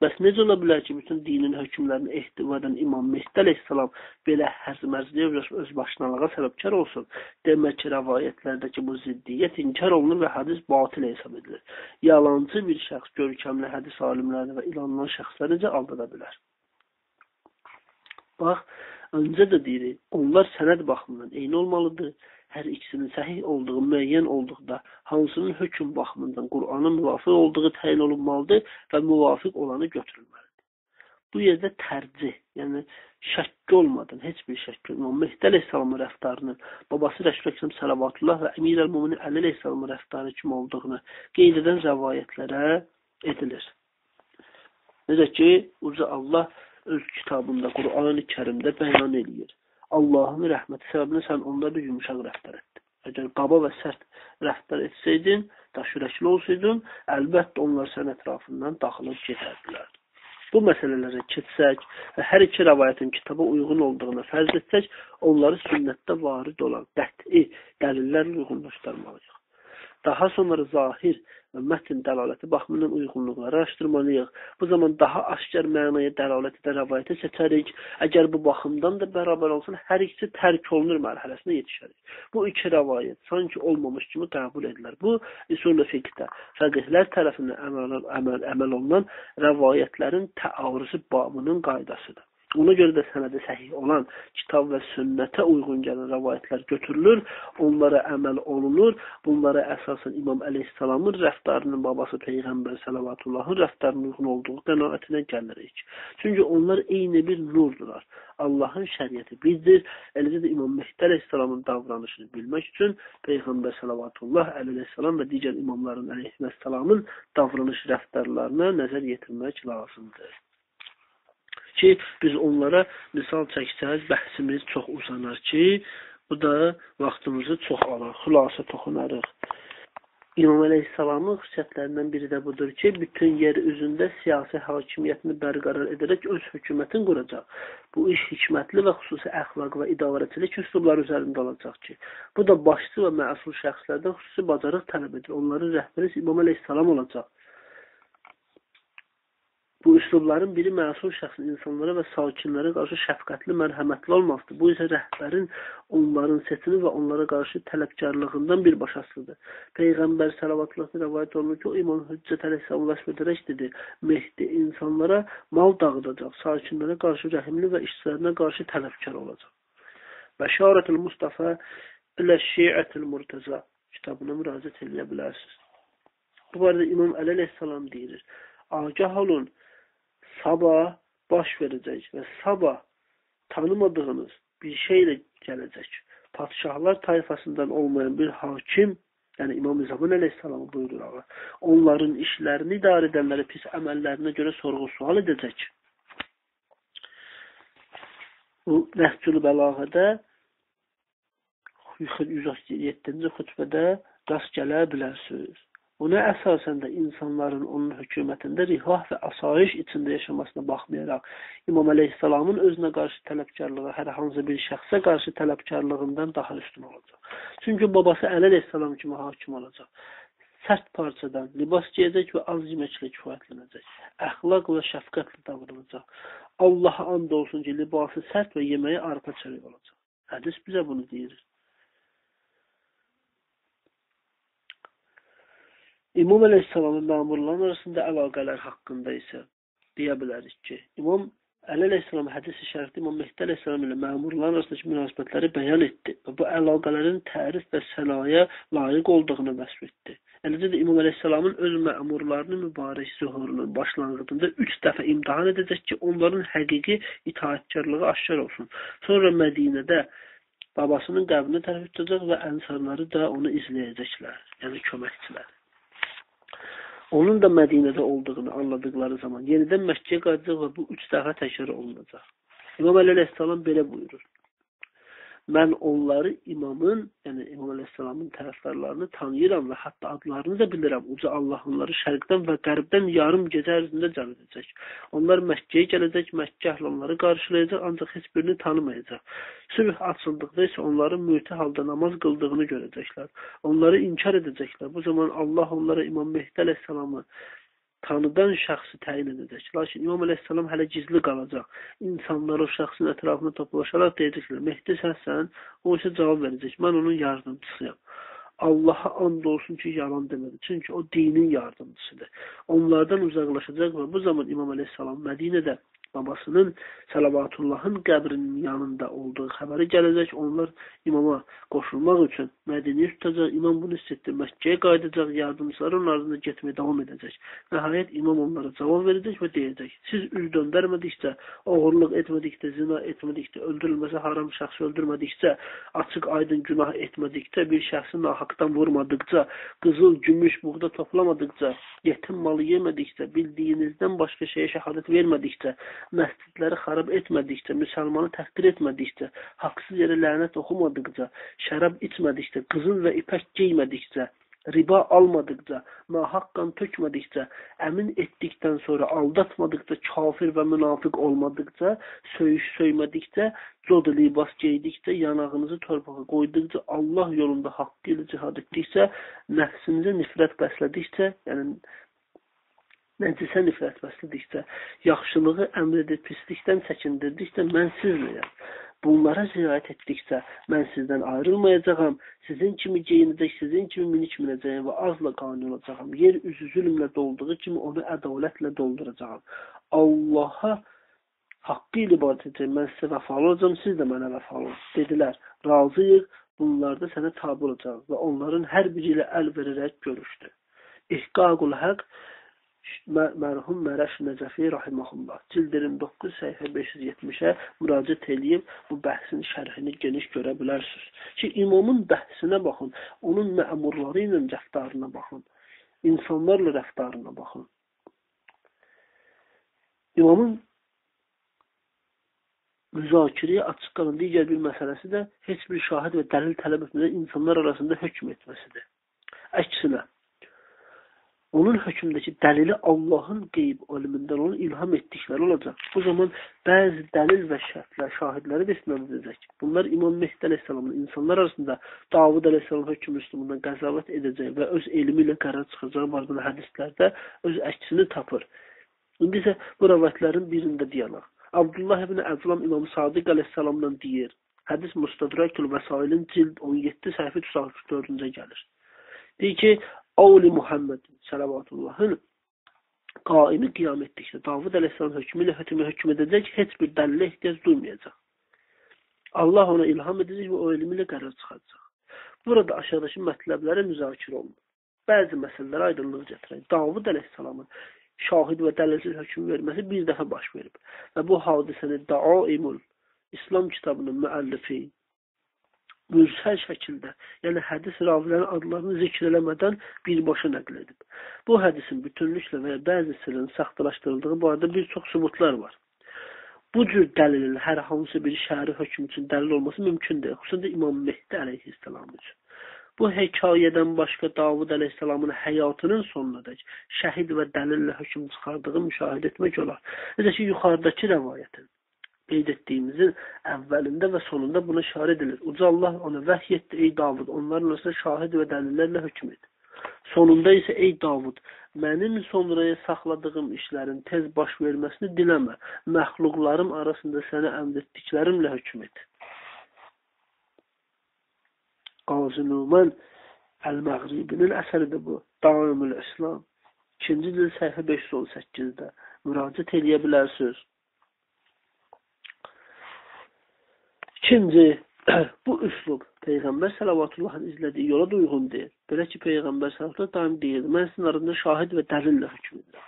Bəs necə ola bilər ki, bütün dinin hökmlərini ehtiva edən İmam Mehdi əleyhissalam belə hərc-mərciliyə və özbaşınalığa səbəbkar olsun? Demək ki, rəvayətlərdəki bu ziddiyyət inkar olunur və hədis batil hesab edilir. Yalancı bir şəxs görkəmli hədis alimlərini və inanılan şəxsləri necə aldada bilər? Bax, öncə də deyirik, onlar sənəd baxımından eyni olmalıdır. Hər ikisinin səhih olduğu müəyyən olduqda, hansının hökm baxımından Qur'ana müvafiq olduğu təyin olunmalıdır və müvafiq olanı götürülməlidir. Bu yerdə tərcih, yəni şəkk olmadan, heç bir şəkk olmadan, Mehdi əleyhissalamın rəftarını, babası Rəsul Səlavatullah və Əmir əl-Müminin Əli əleyhissalamın rəftarı kimi olduğunu qeyd edən rəvayətlərə edilir. Necə ki, Uca Allah öz kitabında, Qur'an-ı Kərimdə bəyan edir. Allahın rəhməti səbəbinə sən onda bir yumuşaq rəftar etdin. Əgər qaba və sərt rəftar etsəydin, daşürəkli olsaydın, əlbəttə onlar sən ətrafından daxılıb gedərdilər. Bu məsələlərə keçsək və hər iki rəvayətin kitaba uyğun olduğunu fərz etsək, onları sünnətdə varid olan qəti dəlillərlə uyğunlaşdırmalıyıq. Daha sonra zahir və mətn dəlaləti baxımından uyğunluqları araşdırmalıyıq. Bu zaman daha aşkar mənaya dəlalət edən rəvayəti seçərik. Əgər bu baxımdan da bərabər olsun, hər ikisi tərk olunur mərhələsinə yetişərik. Bu iki rəvayət sanki olmamış kimi qəbul edilir. Bu, usul-i fiqhdə fəqihlər tərəfindən əməl olunan rəvayətlərin təarüzü babının qaydasıdır. Ona görə də sənədə səhih olan kitab və sünnətə uyğun gələn rəvayətlər götürülür, onlara əməl olunur. Bunlara əsasən İmam əleyhissalamın rəftarının babası Peyğəmbər Səlavatullahın rəftarının uyğun olduğu qənaətinə gəlirik. Çünki onlar eyni bir nurdular. Allahın şəriəti bizdir. Eləcə də İmam Mehdi əleyhissalamın davranışını bilmək üçün Peyğəmbər Səlavatullah əleyhissalam və digər imamların əleyhissalamın davranış rəftarlarına nəzər yetirmək lazımdır. Ki, biz onlara misal çəksək, bəhsimiz çox uzanar ki, bu da vaxtımızı çox alır, xülasə toxunarıq. İmam əleyhissalamın xüsusiyyətlərindən biri də budur ki, bütün yer üzündə siyasi hakimiyyətini bərqərar edərək öz hökumətini quracaq. Bu iş hikmətli və xüsusi əxlaq və idarəçilik üslubları üzərində olacaq ki, bu da başçı və məsul şəxslərdən xüsusi bacarıq tələb edir. Onların rəhbəri İmam əleyhissalam olacaq. Bu üslubların biri məsul şəxsin insanlara və sakinlərə qarşı şəfqətli, mərhəmətli olmasıdır. Bu isə rəhbərin onların seçimi və onlara qarşı tələbkarlığından bir başasıdır. Peyğəmbər Səlavatlahı rəvayət olunur ki, o İmam Hüccət əleyhissalam vəsf edərək dedi, Mehdi insanlara mal dağıdacaq, sakinlərə qarşı rəhimli və işçilərinə qarşı tələbkar olacaq. Bəşarətül Mustafa ilə Şiətül Murtəza kitabına müraciət edə bilərsiniz. Bu barədə İmam Əli əleyhissalam deyir, agah olun, sabah baş verəcək və sabah tanımadığınız bir şeylə gələcək. Padişahlar tayfasından olmayan bir hakim, yəni İmam Zaman əleyhissalamı buyurur ağa, onların işlərini idarə edənləri pis əməllərinə görə sorğu-sual edəcək. Bu Nəhcül Bəlağədə 107-ci xütbədə rast gələ bilərsiniz. Buna əsasən də insanların onun hökumətində rifah və asayiş içində yaşamasına baxmayaraq, İmam əleyhissalamın özünə qarşı tələbkarlığı hər hansı bir şəxsə qarşı tələbkarlığından daha üstün olacaq. Çünki babası Əli əleyhissalam kimi hakim olacaq. Sərt parçadan libas geyəcək və az yeməklə kifayətlənəcək. Əxlaq və şəfqətlə davranacaq. Allaha and olsun ki, libası sərt və yeməyi arpa çörək olacaq. Hədis bizə bunu deyir. İmam Aleyhisselamın məmurların arasında əlaqələr haqqında isə deyə bilərik ki, İmam Əli Aleyhisselam hədis-i şərifdə İmam Mehdi Aleyhisselam ilə məmurların arasındakı münasibətləri bəyan etdi və bu əlaqələrin tərif və sənaya layiq olduğunu vəsf etdi. Eləcə də İmam Aleyhisselamın öz məmurlarının mübarək zuhurunun başlanğıcında 3 dəfə imtahan edəcək ki, onların həqiqi itaətkarlığı aşkar olsun. Sonra Mədinədə babasının qəbrinə tərəf tutacaq və ənsarları da onu izləyəcəklər, yəni köməkçilər. Onun da Mədinədə olduğunu anladıkları zaman yenidən Məkkəyə qayıdacaq və bu 3 dəfə təkrar olunacaq. İmam Əli Əleyhisselam belə buyurur. Mən onları imamın, yəni İmam Əleyhisselamın tərəfdarlarını tanıyıram və hətta adlarını da bilirəm. Uca Allah onları şərqdən və qərbdən yarım gecə ərzində cəm edəcək. Onlar Məkkəyə gələcək, Məkkə əhli onları qarşılayacaq, ancaq heç birini tanımayacaq. Sübh açıldıqda isə onların müti halda namaz qıldığını görəcəklər. Onları inkar edəcəklər. Bu zaman Allah onlara İmam Mehdi Əleyhisselamı tanıdan şəxsi təyin edəcək. Lakin İmam Əleyhisselam hələ gizli qalacaq. İnsanlar o şəxsin ətrafına toplaşaraq deyəcəklər, Mehdi sənsən, o isə cavab verəcək. Mən onun yardımcısıyam. Allah'a and olsun ki, yalan demədi. Çünki o dinin yardımcısıdır. Onlardan uzaqlaşacaq və bu zaman İmam Əleyhisselam Mədinədə babasının Səlavatullahın qəbrinin yanında olduğu xəbəri gələcək. Onlar imama qoşulmaq üçün Mədinəyə tutacaq. İmam bunu hiss etdi. Məkkəyə qayıdacaq. Yardımcıları onun ardında getməyə davam edəcək. Nəhayət imam onlara cavab verəcək və deyəcək. Siz üz döndərmədikcə, oğurluq etmədikdə, zina etmədikdə, öldürülməsi haram şəxsi öldürmədikcə, açıq aydın günah etmədikdə, bir şəxsi nahaqdan vurmadıqca, qızıl, gümüş, buğda toplamadıqca, yetim malı yemədikcə, bildiyinizdən başqa şeyə şəhadət vermədikcə, məscidləri xarab etmədikcə, müsəlmanı təhqir etmədikcə, haqsız yerə lənət oxumadıqca, şərab içmədikcə, qızıl və ipək giymədikcə, riba almadıqca, nahaq qan tökmədikcə, əmin etdikdən sonra aldatmadıqca, kafir və münafiq olmadıqca, söymədikcə, cod libas giydikcə, yanağınızı torpağa qoyduqca, Allah yolunda haqqı ilə cihad etdikcə, nəfsinizə nifrət bəslədikcə, yəni nəcisə nifrət bəslədikcə, yaxşılığı əmr edib pislikdən çəkindirdikcə, mən sizləyəm. Bunlara zirayət etdikcə, mən sizdən ayrılmayacağam, sizin kimi geyinəcək, sizin kimi minik minəcəyim və azla qani olacağım. Yer üzü zülmlə dolduğu kimi onu ədalətlə dolduracağam. Allaha haqqı ilə ibadət edəcəm, mən sizə vəfalı olacağım, siz də mənə vəfalı olun. Dedilər, razıyıq, bunlarda sənə tabi olacaq və onların hər biri ilə əl verərək görüşdü. İhqaqul həq mərhum Mərəş Nəcəfi rahiməhullah cild 29 səhifə 570-ə müraciət edib bu bəhsin şərhini geniş görə bilərsiniz. Ki imamın bəhsinə baxın, onun məmurları ilə rəftarına baxın, insanlarla rəftarına baxın. İmamın müzakirəyə açıq qalan digər bir məsələsi də heç bir şahid və dəlil tələb etmədən insanlar arasında hökm etməsidir. Əksinə, onun hökmündəki dəlili Allahın qeyb ölümündən onu ilham etdikləri olacaq. Bu zaman bəzi dəlil və şərtlər, şahidləri də istinad edəcək. Bunlar İmam Mehdi Əleyhisselamın insanlar arasında Davud Əleyhisselam hökm üslubundan qəzavət edəcək və öz elmi ilə qərar çıxacağı barədə hədislərdə öz əksini tapır. İndi isə bu rəvayətlərin birində deyək. Abdullah ibn Əzlam İmam Sadiq Əleyhisselamdan deyir. Hədis Mustadrakül Vəsailin cild 17 səhifə 364-cə gəlir. Deyir ki, Avli Muhammedin Səlavatullahın qaimi qiyam etdikdə Davud Əleyhisselam hökmü ilə hökm edəcək, heç bir dəlilə ehtiyac duymayacaq. Allah ona ilham edəcək və o elmi ilə qərar çıxacaq. Burada aşağıdakı mətləblərə müzakirə olunur. Bəzi məsələlərə aydınlıq gətirək. Davud Əleyhisselamın şahid və dəlilsiz hökm verməsi bir dəfə baş verib. Və bu hadisəni Daimul İslam kitabının müəllifi mürsəl şəkildə, yəni hədis ravilərin adlarını zikr eləmədən birbaşa nəql edib. Bu hədisin bütünlüklə və bəzi sirrin saxtalaşdırıldığı barədə bir çox sübutlar var. Bu cür dəlilin hər hansı bir şəri hökm üçün dəlil olması mümkün deyil. Xüsusən də İmam Mehdi əleyhissalam üçün. Bu hekayədən başqa Davud əleyhissalamın həyatının sonuna dək şəhid və dəlillə hökm çıxardığı müşahidə etmək olar. Necə ki, yuxarıdakı rəvayətin qeyd etdiyimizin əvvəlində və sonunda buna işarə edilir. Uca Allah ona vəhy etdi, ey Davud, onların arasında şahid və dəlillərlə hökm et. Sonunda isə, ey Davud, mənim sonraya saxladığım işlərin tez baş verməsini diləmə, məxluqlarım arasında sənə əmr etdiklərimlə hökm et. Qazi Numan Əl-Məğribinin əsəridir bu. Davamül İslam 2-ci cild səhifə 518-də müraciət edə bilərsiniz. İkinci, bu üslub Peyğəmbər sallallahu izlədiyi yola da uyğun deyil. Belə ki, Peyğəmbər sallallahu daim deyirdi, mən sizin arasında şahid və dəlillə hökm edirəm.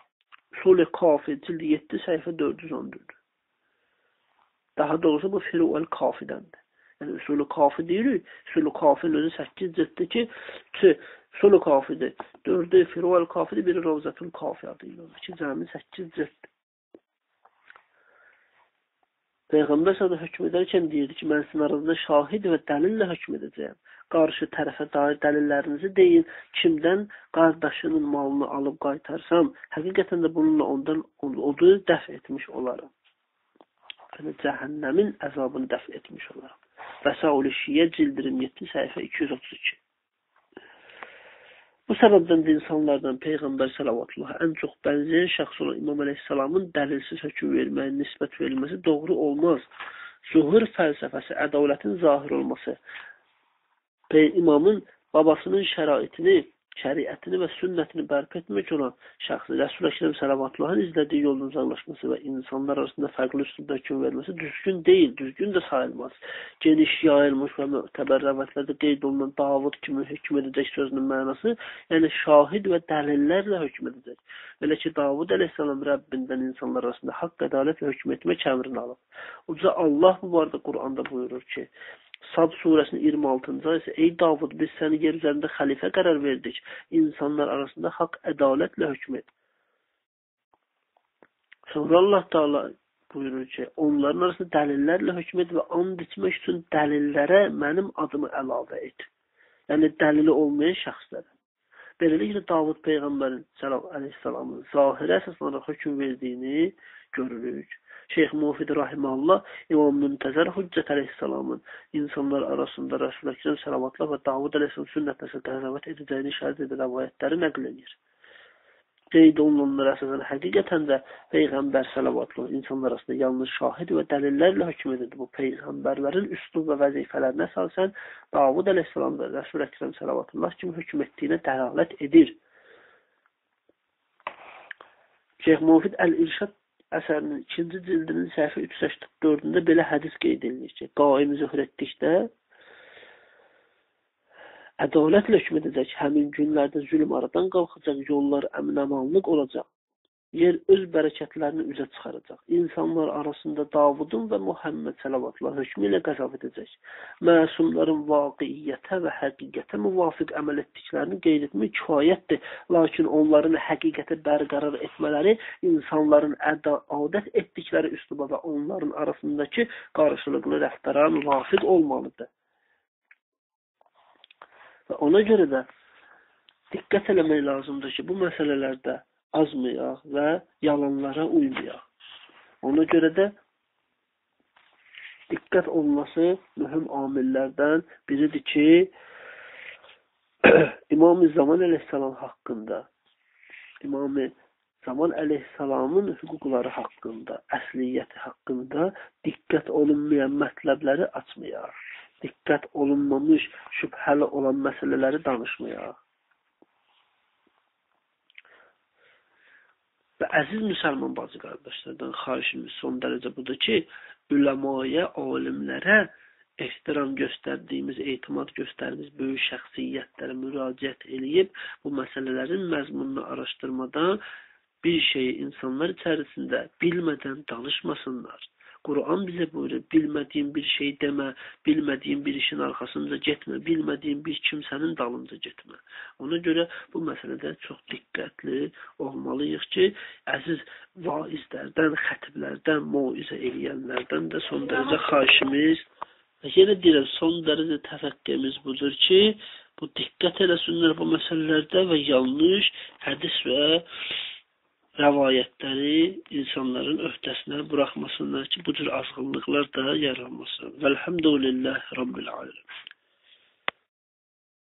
Usul-i Kafi, cildi 7, səhifə 414. Daha doğrusu bu Firu'l Kafidəndir. Yəni, Usul-i Kafi deyirik. Usul-i Kafinin özü 8 cilddir ki, Usul-i Kafidir. 4-ü Firu'l Kafidir, biri Ravzatül Kafi adıyla. Ki, cəmi 8 cilddir. Peyğəmbər sallallahu hökm edərkən deyirdi ki, mən sizin arasında şahid və dəlillə hökm edəcəyəm. Qarşı tərəfə dair dəlillərinizi deyin. Kimdən qardaşının malını alıb qaytarsam, həqiqətən də bununla ondan odu dəf etmiş olaram. Yəni, cəhənnəmin əzabını dəf etmiş olaram. Vəsaul-i Şiyyə cildirin 7 səhifə 232. Bu səbəbdən də insanlardan Peyğəmbər sallallahu ən çox bənzəyən şəxs olan İmam əleyhissalamın dəlilsiz hökm verməyə nisbət verilməsi doğru olmaz. Zuhur fəlsəfəsi, ədalətin zahir olması, İmamın babasının şəriətini və sünnətini bərpa etmək olan şəxsi Rəsul-i Əkrəm sallallahu izlədiyi yolun uzaqlaşması və insanlar arasında fərqli üslubda hökm verməsi düzgün deyil, düzgün də sayılmaz. Geniş yayılmış və mütəbər rəvayətlərdə qeyd olunan Davud kimi hökm edəcək sözünün mənası, yəni şahid və dəlillərlə hökm edəcək. Belə ki, Davud əleyhissalam Rəbbindən insanlar arasında haqq ədalətlə hökm etmək əmrini alıb. Uca Allah bu barədə Quranda buyurur ki, Sad surəsinin 26-cı ayəsi, ey Davud, biz səni yer üzərində xəlifə qərar verdik. İnsanlar arasında haqq ədalətlə hökm et. Sonra Allah Teala buyurur ki, onların arasında dəlillərlə hökm et və and içmək üçün dəlillərə mənim adımı əlavə et. Yəni, dəlili olmayan şəxslərə. Beləliklə, Davud Peyğəmbərin əleyhissalamın zahirə əsaslarına hökm verdiyini görürük. Şeyx Mufid Rahiməllah İmam Müntəzər Hüccət əleyhissalamın insanlar arasında Rəsul-i Əkrəm salavatla və Davud əleyhissalam sünnətləsə qəzavət edəcəyini işarət edən rəvayətləri nəql edir. Qeyd olunanlara əsasən həqiqətən də Peyğəmbər salavatla insanlar arasında yalnız şahid və dəlillərlə hökm edirdi. Bu Peyğəmbərlərin üslub və vəzifələrinə əsasən Davud əleyhissalam və Rəsul-i Əkrəm salavatullah kimi hökm etdiyinə dəlalət edir. Şeyx Mufid Əl-İrşad əsərinin 2-ci cildinin səhifə 384-də belə hədis qeyd edilir ki, qaim zöhr etdikdə ədalətlə hökm edəcək, həmin günlərdə zülm aradan qalxacaq, yollar əmin-amanlıq olacaq, yer öz bərəkətlərini üzə çıxaracaq. İnsanlar arasında Davudun və Muhammed salavatla hökmü ilə qəzaf edəcək. Məsumların vaqiiyyətə və həqiqətə müvafiq əməl etdiklərini qeyd etmək kifayətdir. Lakin onların həqiqətə bərqərar etmələri insanların adət etdikləri üsluba və onların arasındakı qarşılıqlı rəftara müvafiq olmalıdır. Və ona görə də diqqət eləmək lazımdır ki, bu məsələlərdə azmayaq və yalanlara uymayaq. Ona görə də diqqət olması mühüm amillərdən biridir ki, İmam-ı Zaman əleyhissalam haqqında, İmam-ı Zaman əleyhissalamın hüquqları haqqında, əsliyyəti haqqında diqqət olunmayan mətləbləri açmayaq. Diqqət olunmamış, şübhəli olan məsələləri danışmayaq. Və əziz müsəlman bacı qardaşlardan xahişimiz son dərəcə budur ki, üləmaya, alimlərə ehtiram göstərdiyimiz, etimad göstərdiyimiz böyük şəxsiyyətlərə müraciət eləyib, bu məsələlərin məzmununu araşdırmadan bir şeyi insanlar içərisində bilmədən danışmasınlar. Quran bizə buyurur, bilmədiyin bir şey demə, bilmədiyin bir işin arxasınca getmə, bilmədiyin bir kimsənin dalınca getmə. Ona görə bu məsələdə çox diqqətli olmalıyıq ki, əziz vaizlərdən, xətiblərdən, moizə eləyənlərdən də son dərəcə xahişimiz, yenə deyirəm, son dərəcə təfəkkürümüz budur ki, bu diqqət eləsinlər bu məsələlərdə və yanlış hədis və rəvayətləri insanların öhdəsinə buraxmasınlar ki, bu cür azğınlıqlar da yaranmasın. Vəlhamdülillah Rabbil aləmin.